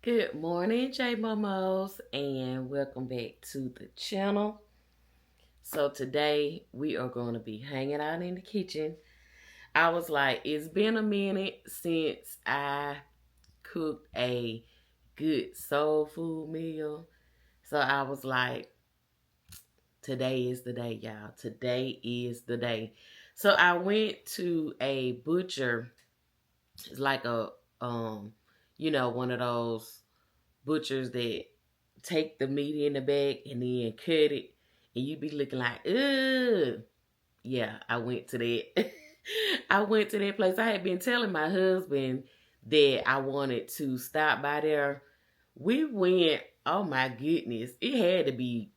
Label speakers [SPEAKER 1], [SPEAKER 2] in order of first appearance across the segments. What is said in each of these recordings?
[SPEAKER 1] Good morning, J Momos, and welcome back to the channel. So today we are going to be hanging out in the kitchen. I was like, it's been a minute since I cooked a good soul food meal. So I was like, today is the day, y'all. Today is the day. So I went to a butcher. It's like a one of those butchers that take the meat in the back and then cut it, and you be looking like, ugh. Yeah, I went to that. I went to that place. I had been telling my husband that I wanted to stop by there. We went, oh my goodness, it had to be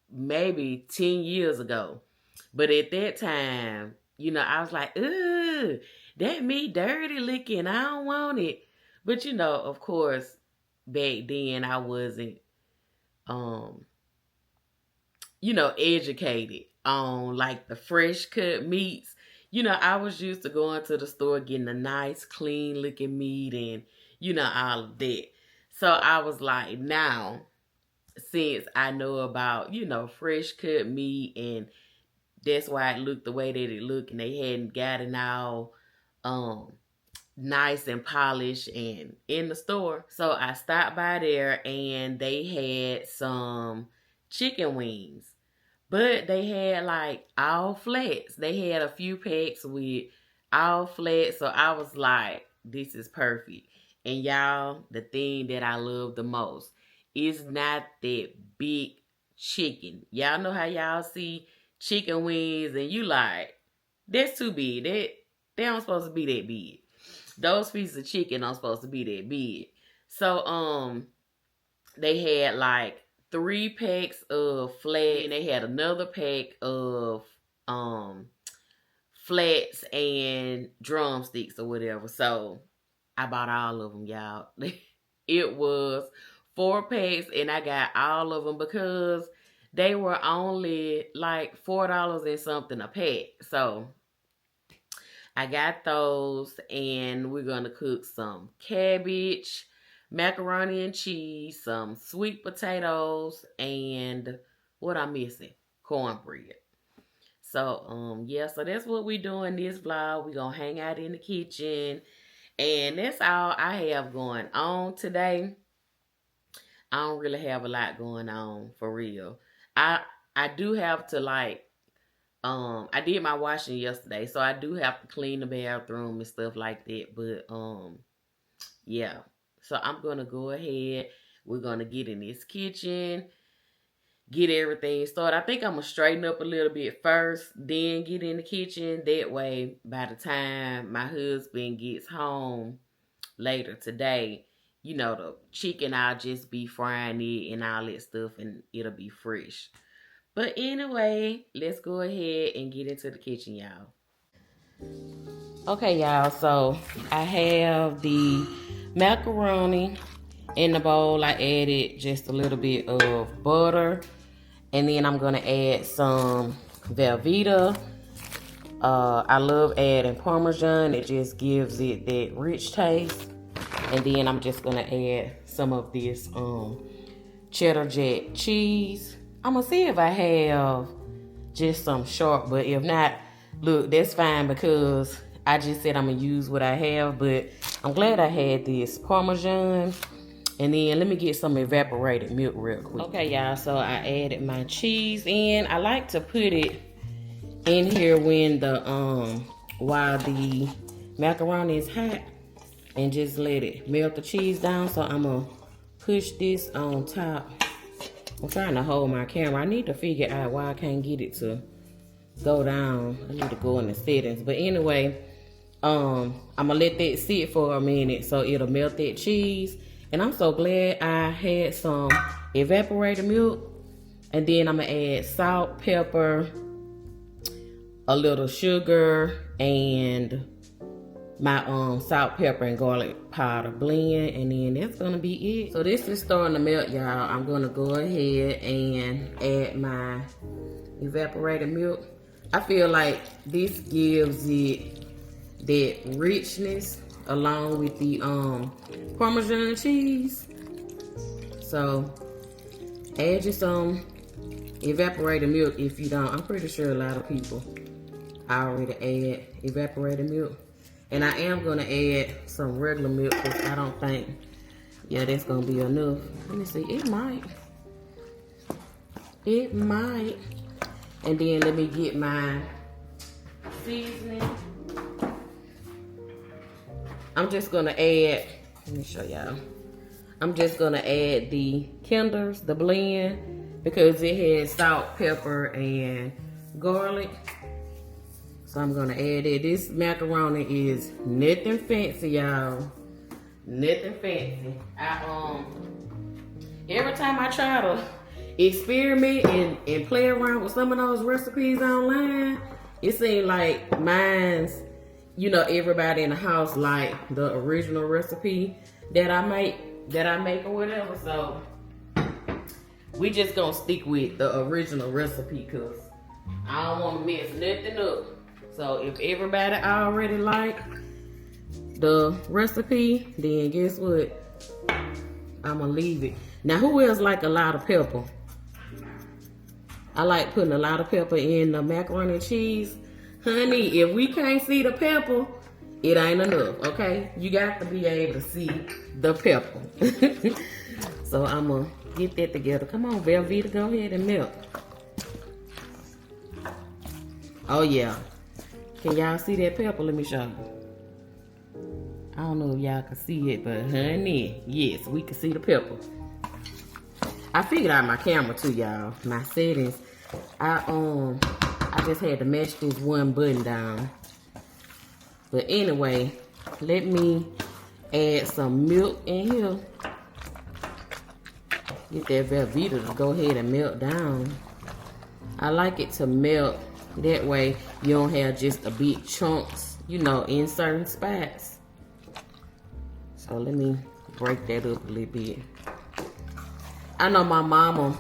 [SPEAKER 1] maybe 10 years ago. But at that time, I was like, ugh, that meat dirty looking. I don't want it. But of course, back then I wasn't educated on like the fresh cut meats. I was used to going to the store getting a nice clean looking meat and all of that. So I was like, now since I know about fresh cut meat, and that's why it looked the way that it looked, and they hadn't gotten all nice and polished and in the store. So I stopped by there and they had some chicken wings, but they had like all flats. They had a few packs with all flats. So I was like, this is perfect. And y'all, the thing that I love the most is not that big chicken. Y'all know how y'all see chicken wings and you like, that's too big. They don't supposed to be that big. Those pieces of chicken aren't supposed to be that big. So they had like 3 packs of flat, and they had another pack of flats and drumsticks or whatever. So I bought all of them, y'all. It was 4 packs and I got all of them because they were only like $4 and something a pack. So I got those, and we're going to cook some cabbage, macaroni and cheese, some sweet potatoes, and what I'm missing? Cornbread. So, yeah, so that's what we're doing this vlog. We're going to hang out in the kitchen, and that's all I have going on today. I don't really have a lot going on, for real. I do have to, like, I did my washing yesterday, so I do have to clean the bathroom and stuff like that. But yeah. So I'm gonna go ahead. We're gonna get in this kitchen, get everything started. I think I'm gonna straighten up a little bit first, then get in the kitchen. That way, by the time my husband gets home later today, the chicken, I'll just be frying it and all that stuff, and it'll be fresh. But anyway, let's go ahead and get into the kitchen, y'all. Okay, y'all, so I have the macaroni in the bowl. I added just a little bit of butter, and then I'm going to add some Velveeta. I love adding Parmesan. It just gives it that rich taste. And then I'm just going to add some of this cheddar jack cheese. I'm going to see if I have just some sharp, but if not, look, that's fine because I just said I'm going to use what I have, but I'm glad I had this Parmesan. And then let me get some evaporated milk real quick. Okay, y'all, so I added my cheese in. I like to put it in here when while the macaroni is hot and just let it melt the cheese down. So I'm going to push this on top. I'm trying to hold my camera. I need to figure out why I can't get it to go down. I need to go in the settings. But anyway, I'm going to let that sit for a minute so it'll melt that cheese. And I'm so glad I had some evaporated milk. And then I'm going to add salt, pepper, a little sugar, and my salt, pepper, and garlic powder blend, and then that's gonna be it. So this is starting to melt, y'all. I'm gonna go ahead and add my evaporated milk. I feel like this gives it that richness along with the Parmesan cheese. So add you some evaporated milk if you don't. I'm pretty sure a lot of people already add evaporated milk. And I am gonna add some regular milk because I don't think, yeah, that's gonna be enough. Let me see, it might. It might. And then let me get my seasoning. I'm just gonna add, let me show y'all. I'm just gonna add the Kinders, the blend, because it has salt, pepper, and garlic. So I'm gonna add it. This macaroni is nothing fancy, y'all. Nothing fancy. Every time I try to experiment and play around with some of those recipes online, it seems like mine's, you know, everybody in the house like the original recipe that I make or whatever. So we just gonna stick with the original recipe because I don't want to mess nothing up. So if everybody already like the recipe, then guess what? I'm gonna leave it. Now, who else like a lot of pepper? I like putting a lot of pepper in the macaroni and cheese. Honey, if we can't see the pepper, it ain't enough, okay? You got to be able to see the pepper. So I'm gonna get that together. Come on, Velveeta, go ahead and melt. Oh yeah. Can y'all see that pepper? Let me show you. I don't know if y'all can see it, but honey, yes, we can see the pepper. I figured out my camera too, y'all. My settings. I just had to match this one button down. But anyway, let me add some milk in here. Get that Velveeta to go ahead and melt down. I like it to melt. That way you don't have just a big chunks, you know, in certain spots. So let me break that up a little bit. I know my mama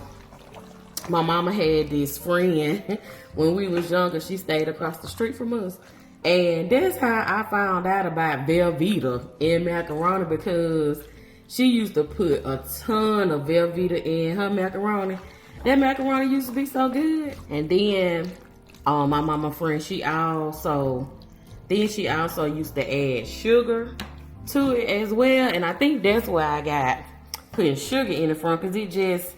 [SPEAKER 1] had this friend when we was younger. She stayed across the street from us. And that's how I found out about Velveeta in macaroni, because she used to put a ton of Velveeta in her macaroni. That macaroni used to be so good. And then my mama friend, she also used to add sugar to it as well. And I think that's why I got putting sugar in the front, because it just,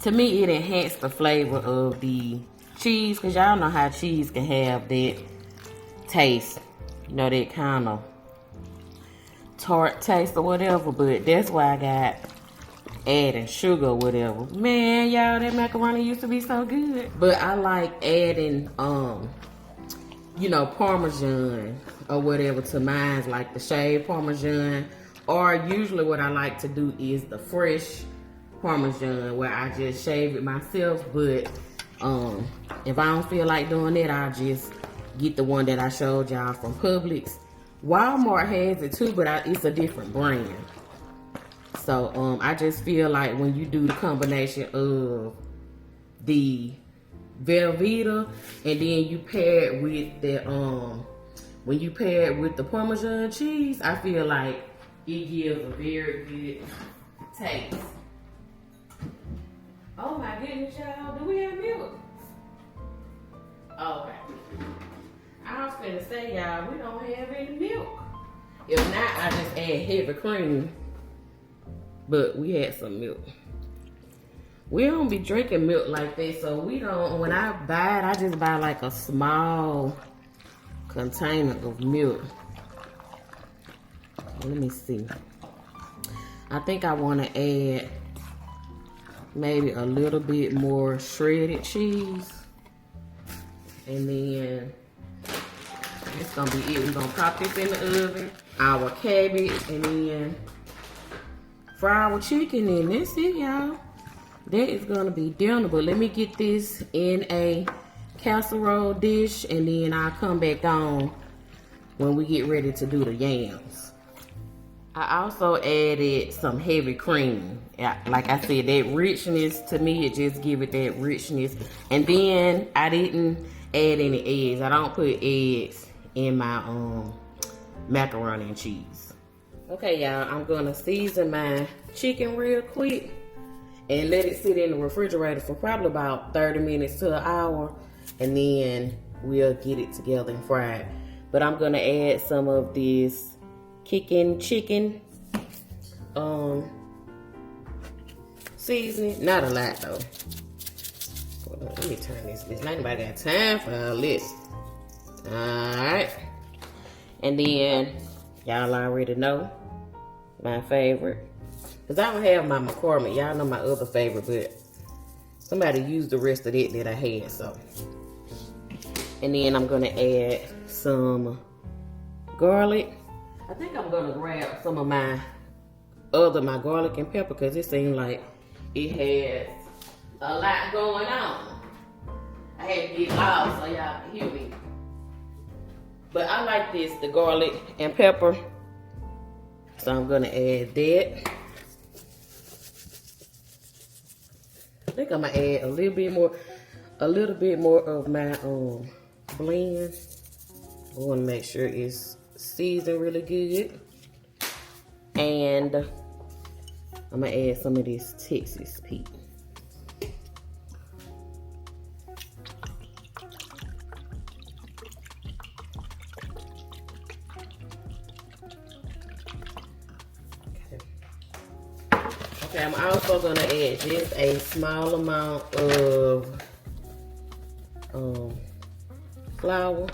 [SPEAKER 1] to me, it enhanced the flavor of the cheese, because y'all know how cheese can have that taste, you know, that kind of tart taste or whatever. But that's why I got adding sugar or whatever. Man, y'all, that macaroni used to be so good. But I like adding you know, Parmesan or whatever to mine, like the shaved Parmesan. Or usually what I like to do is the fresh Parmesan, where I just shave it myself. But if I don't feel like doing that, I'll just get the one that I showed y'all from Publix. Walmart has it too, but it's a different brand. So I just feel like when you do the combination of the Velveeta and then you pair it with the when you pair it with the Parmesan cheese, I feel like it gives a very good taste. Oh my goodness, y'all, do we have milk? Okay. I was finna say, y'all, we don't have any milk. If not, I just add heavy cream. But we had some milk. We don't be drinking milk like that, so we don't, when I buy it, I just buy like a small container of milk. Let me see. I think I want to add maybe a little bit more shredded cheese. And then it's gonna be it. We're gonna pop this in the oven. Our cabbage, and then fry our chicken, and that's it, y'all. That is gonna be dinner. But let me get this in a casserole dish, and then I'll come back on when we get ready to do the yams. I also added some heavy cream. Like I said, that richness, to me, it just give it that richness. And then I didn't add any eggs. I don't put eggs in my macaroni and cheese. Okay, y'all, I'm gonna season my chicken real quick and let it sit in the refrigerator for probably about 30 minutes to an hour, and then we'll get it together and fry it. But I'm gonna add some of this kicking chicken seasoning. Not a lot though. Hold on, let me turn this. Ain't nobody got time for all this. Alright. And then y'all already know my favorite. Cause I don't have my macaroni. Y'all know my other favorite, but somebody used the rest of it that I had, so. And then I'm gonna add some garlic. I think I'm gonna grab some of my garlic and pepper, because it seems like it has a lot going on. I had to get loud so y'all can hear me. But I like this, the garlic and pepper. So I'm gonna add that. I think I'm gonna add a little bit more of my blend. I wanna make sure it's seasoned really good. And I'm gonna add some of this Texas Pete. Okay, I'm also gonna add just a small amount of flour.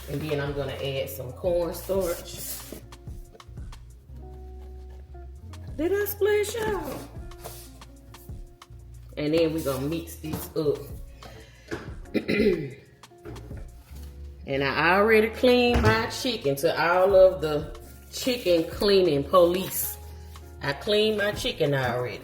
[SPEAKER 1] And then I'm gonna add some cornstarch. Did I splash out? And then we're gonna mix this up. And I already cleaned my chicken to all of the chicken cleaning police. I cleaned my chicken already.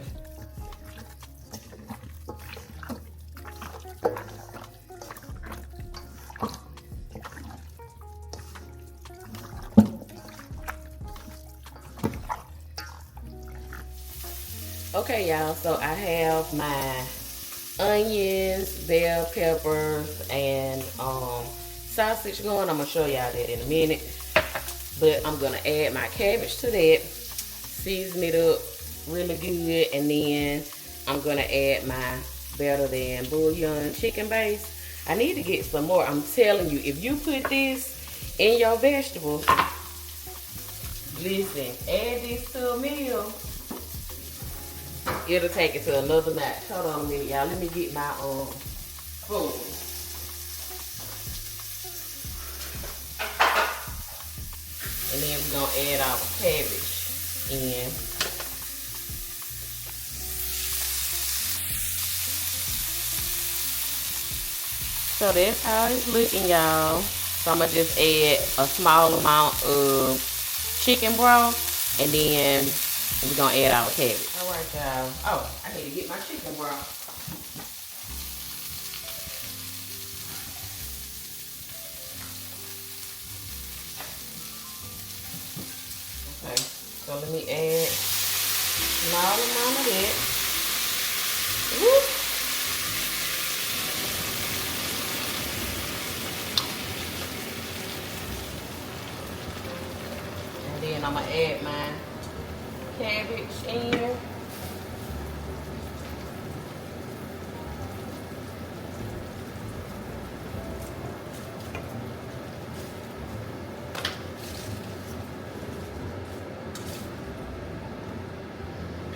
[SPEAKER 1] Okay, y'all, so I have my onions, bell peppers, and sausage going. I'm gonna show y'all that in a minute. But I'm gonna add my cabbage to that, season it up really good, and then I'm gonna add my better than bouillon chicken base. I need to get some more. I'm telling you, if you put this in your vegetables, listen, add this to a meal, it'll take it to another notch. Hold on a minute, y'all. Let me get my spoon. And then we're gonna add our cabbage in. So that's how it's looking, y'all. So I'm gonna just add a small amount of chicken broth, and then we're gonna add our cabbage. All right, y'all. Oh, I need to get my chicken broth. Okay, so let me add a small amount of that. Woo. And then I'm gonna add my cabbage in.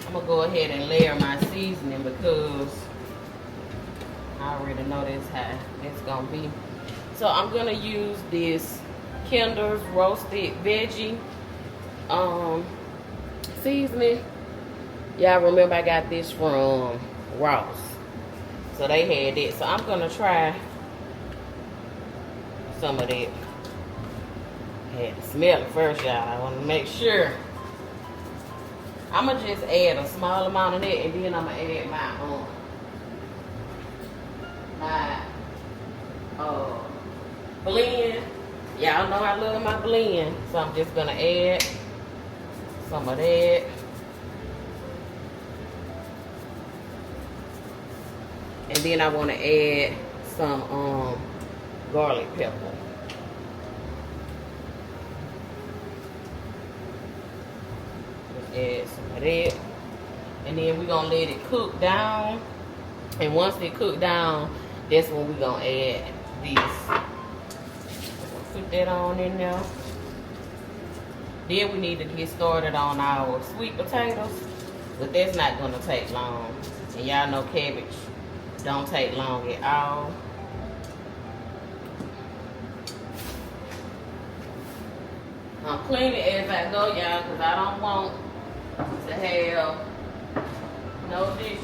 [SPEAKER 1] I'm gonna go ahead and layer my seasoning because I already know that's how it's gonna be. So I'm gonna use this Kinder's roasted veggie seasoning. Y'all remember I got this from Ross, so they had it. So I'm gonna try some of that. I had to smell it first, y'all. I want to make sure. I'm gonna just add a small amount of that, and then I'm gonna add my blend. Y'all know I love my blend, so I'm just gonna add some of that. And then I want to add some garlic pepper. Add some of that. And then we're gonna let it cook down. And once it cook down, that's when we're gonna add this. Put that on in there. Then we need to get started on our sweet potatoes. But that's not gonna take long. And y'all know cabbage don't take long at all. I'm cleaning as I go, y'all, because I don't want to have no dishes.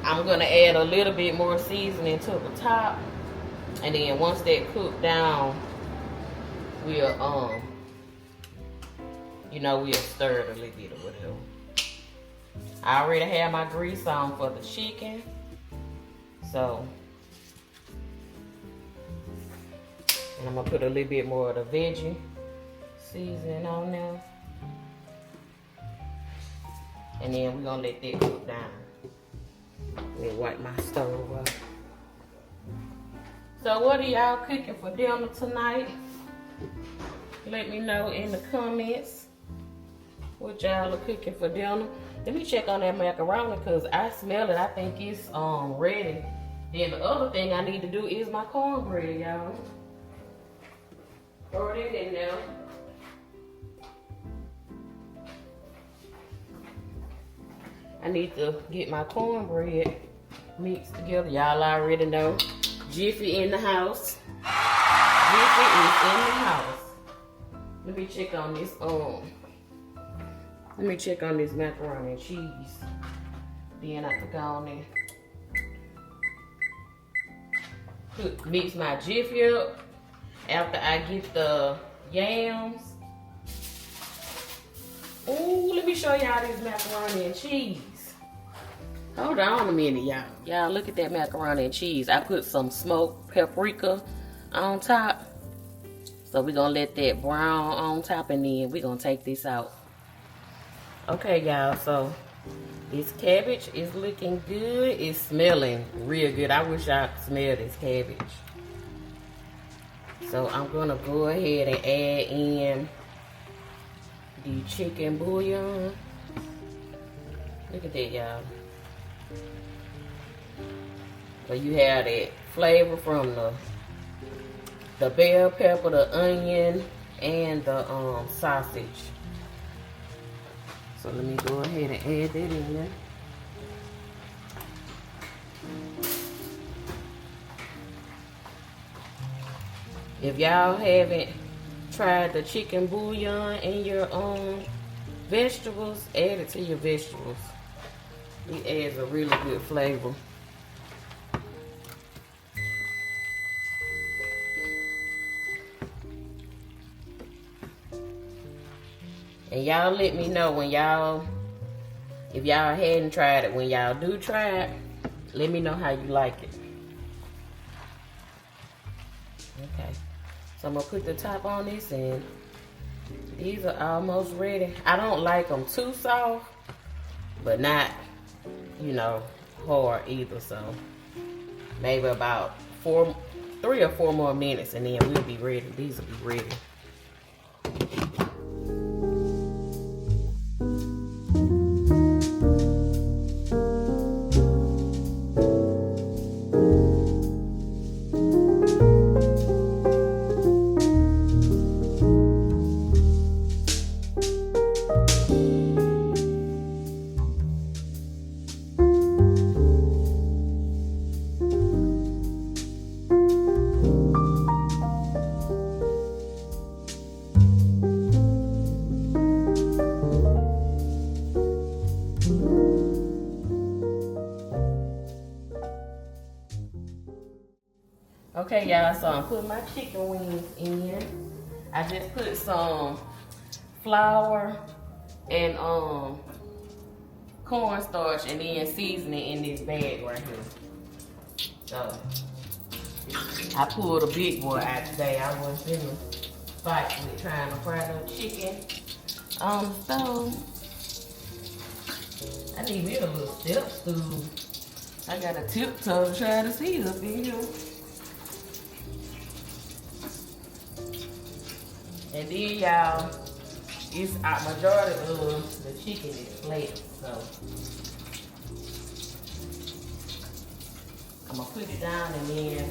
[SPEAKER 1] I'm gonna add a little bit more seasoning to the top, and then once that cooked down, we'll we'll stir it a little bit or whatever. I already have my grease on for the chicken, so and I'm gonna put a little bit more of the veggie seasoning on there, and then we're gonna let that cook down. We'll wipe my stove up. So what are y'all cooking for dinner tonight? Let me know in the comments what y'all are cooking for dinner. Let me check on that macaroni because I smell it. I think it's ready. Then the other thing I need to do is my cornbread, y'all. Throw it in there. I need to get my cornbread mixed together. Y'all already know. Jiffy in the house. Jiffy is in the house. Let me check on this macaroni and cheese. Then I put on there. Mix my Jiffy up after I get the yams. Ooh, let me show y'all this macaroni and cheese. Hold on a minute, y'all. Y'all, look at that macaroni and cheese. I put some smoked paprika on top. So we're going to let that brown on top, and then we're going to take this out. Okay, y'all, so this cabbage is looking good. It's smelling real good. I wish I could smell this cabbage. So I'm going to go ahead and add in the chicken bouillon. Look at that, y'all. So you have that flavor from the bell pepper, the onion, and the sausage. So let me go ahead and add that in there. If y'all haven't tried the chicken bouillon in your vegetables, add it to your vegetables. It adds a really good flavor. And y'all let me know when if y'all hadn't tried it, when y'all do try it, let me know how you like it. Okay, so I'm gonna put the top on this, and these are almost ready. I don't like them too soft, but not, hard either. So maybe about 3 or 4 more minutes, and then we'll be ready. These will be ready. Okay, y'all, so I'm putting my chicken wings in. I just put some flour and cornstarch and then seasoning in this bag right here. So I pulled a big boy out today. I was in the fight with trying to fry the chicken on the stove. I need me a little step stool. I got a tiptoe to try to see up in here. And then y'all, it's a majority of the chicken is flat, so I'm gonna put it down and then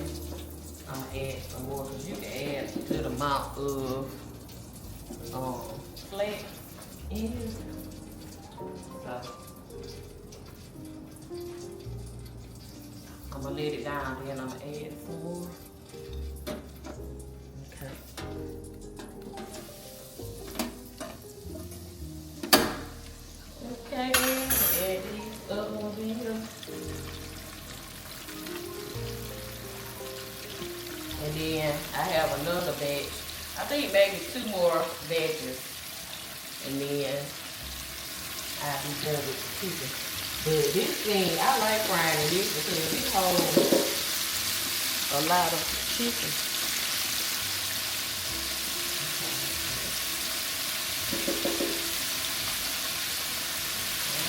[SPEAKER 1] I'm gonna add some more because you can add a good amount of flat in here. So I'm gonna let it down, then I'm gonna add some more. Okay. Okay, add these other ones in here. And then I have another batch. I think maybe 2 more batches. And then I'll be done with the chicken. But this thing, I like frying this because it holds a lot of chicken.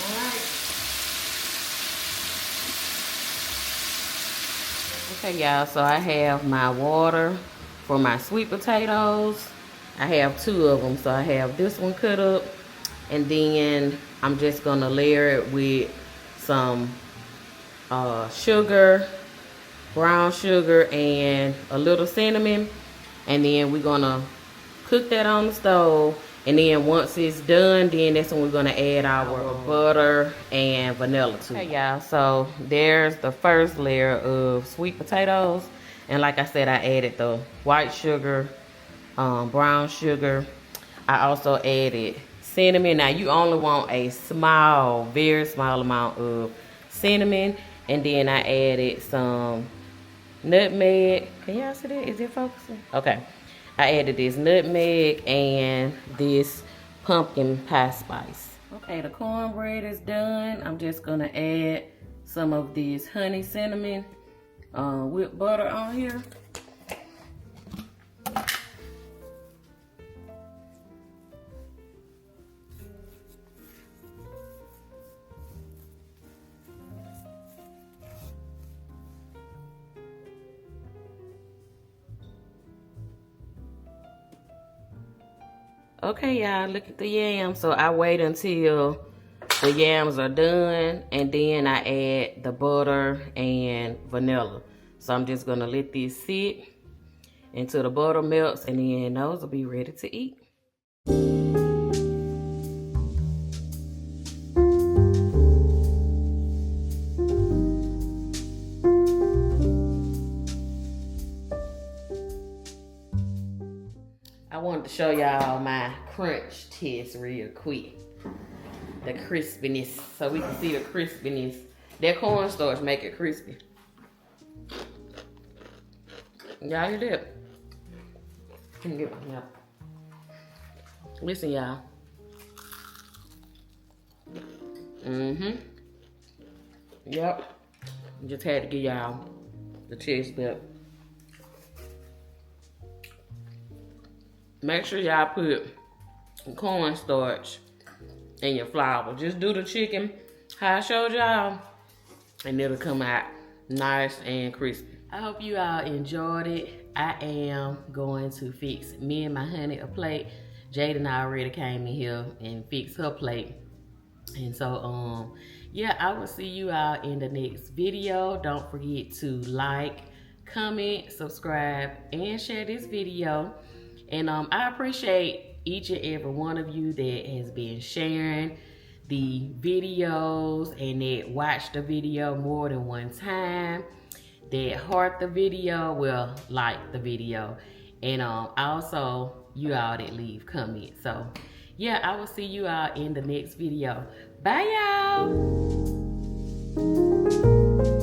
[SPEAKER 1] Alright. Okay, y'all, so I have my water for my sweet potatoes. I have 2 of them, so I have this one cut up. And then I'm just gonna layer it with some sugar, brown sugar, and a little cinnamon. And then we're gonna cook that on the stove. And then once it's done, then that's when we're gonna add our butter and vanilla to it. Okay, y'all, so there's the first layer of sweet potatoes. And like I said, I added the white sugar, brown sugar. I also added cinnamon. Now you only want a small, very small amount of cinnamon. And then I added some nutmeg. Can y'all see that? Is it focusing? Okay. I added this nutmeg and this pumpkin pie spice. Okay, the cornbread is done. I'm just gonna add some of this honey cinnamon with butter on here. Okay, y'all, look at the yams. So I wait until the yams are done, and then I add the butter and vanilla. So I'm just gonna let this sit until the butter melts, and then those will be ready to eat. I wanted to show y'all my crunch test real quick. The crispiness, so we can see the crispiness. That cornstarch make it crispy. Y'all hear that? Let me get one now. Listen, y'all. Yep. Just had to give y'all the taste bit. Make sure y'all put cornstarch in your flour. Just do the chicken how I showed y'all, and it'll come out nice and crispy. I hope you all enjoyed it. I am going to fix me and my honey a plate. Jaden already came in here and fixed her plate. And so, yeah, I will see you all in the next video. Don't forget to like, comment, subscribe, and share this video. And I appreciate each and every one of you that has been sharing the videos and that watched the video more than one time, that heart the video, well, like the video, and also you all that leave comments. So yeah, I will see you all in the next video. Bye, y'all.